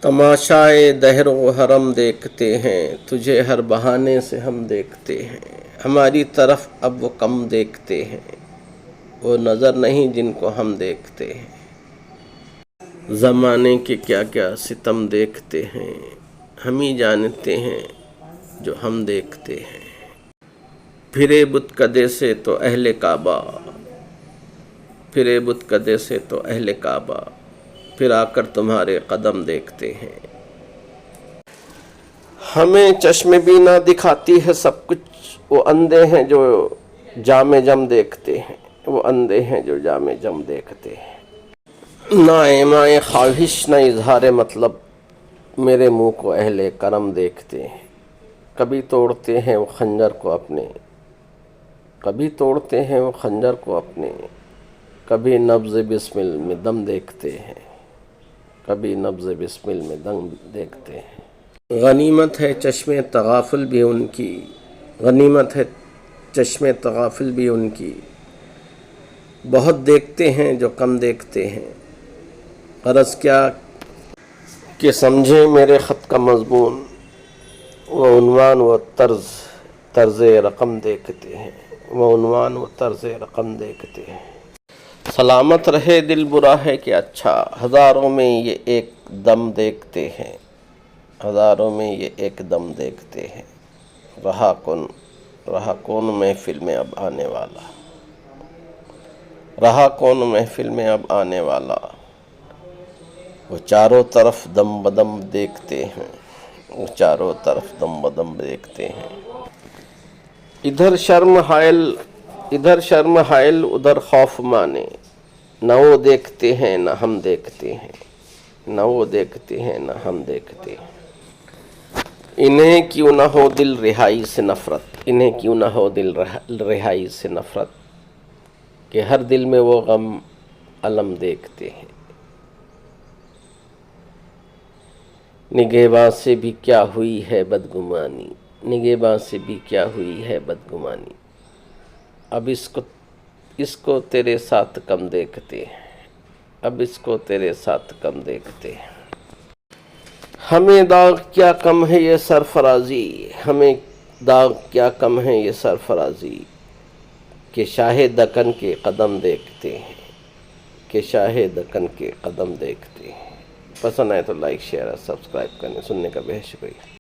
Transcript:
تماشائے دہر و حرم دیکھتے ہیں، تجھے ہر بہانے سے ہم دیکھتے ہیں۔ ہماری طرف اب وہ کم دیکھتے ہیں، وہ نظر نہیں جن کو ہم دیکھتے ہیں۔ زمانے کے کیا کیا ستم دیکھتے ہیں، ہم ہی جانتے ہیں جو ہم دیکھتے ہیں۔ پھرے بت کدے سے تو اہل کعبہ، پھرے بت کدے سے تو اہل کعبہ، پھر آ کر تمہارے قدم دیکھتے ہیں۔ ہمیں چشم بینا دکھاتی ہے سب کچھ، وہ اندھے ہیں جو جام جم دیکھتے ہیں، وہ اندھے ہیں جو جام جم دیکھتے ہیں۔ نہ ایمائے خواہش نہ اظہار مطلب، میرے منہ کو اہل کرم دیکھتے ہیں۔ کبھی توڑتے ہیں وہ خنجر کو اپنے، کبھی توڑتے ہیں وہ خنجر کو اپنے، کبھی نبض بسمل میں دم دیکھتے ہیں، کبھی نبض بسمل میں دم دیکھتے ہیں۔ غنیمت ہے چشم تغافل بھی ان کی، غنیمت ہے چشم تغافل بھی ان کی، بہت دیکھتے ہیں جو کم دیکھتے ہیں۔ غرض کیا کہ سمجھیں میرے خط کا مضمون، وہ عنوان و طرز رقم دیکھتے ہیں، وہ عنوان و طرز رقم دیکھتے ہیں۔ سلامت رہے دل برا ہے کہ اچھا، ہزاروں میں یہ ایک دم دیکھتے ہیں، ہزاروں میں یہ ایک دم دیکھتے ہیں۔ رہا کون محفل میں اب آنے والا، رہا کون محفل میں اب آنے والا، وہ چاروں طرف دم بدم دیکھتے ہیں، وہ چاروں طرف دم بدم دیکھتے ہیں۔ ادھر شرم حائل ادھر خوف مانے، نہ وہ دیکھتے ہیں نہ ہم دیکھتے ہیں، نہ وہ دیکھتے ہیں نہ ہم دیکھتے ہیں۔ انہیں کیوں نہ ہو دل رہائی سے نفرت، انہیں کیوں نہ ہو دل رہائی سے نفرت، کہ ہر دل میں وہ غم علم دیکھتے ہیں۔ نگہباں سے بھی کیا ہوئی ہے بدگمانی، نگہباں سے بھی کیا ہوئی ہے بدگمانی، اب اس کو تیرے ساتھ کم دیکھتے ہیں، اب اس کو تیرے ساتھ کم دیکھتے ہیں۔ ہمیں داغ کیا کم ہے یہ سرفرازی، ہمیں داغ کیا کم ہے یہ سرفرازی، کہ شاہ دکن کے قدم دیکھتے ہیں، کہ شاہ دکن کے قدم دیکھتے ہیں۔ پسند آئے تو لائک شیئر اور سبسکرائب کرنے، سننے کا بہت شکریہ۔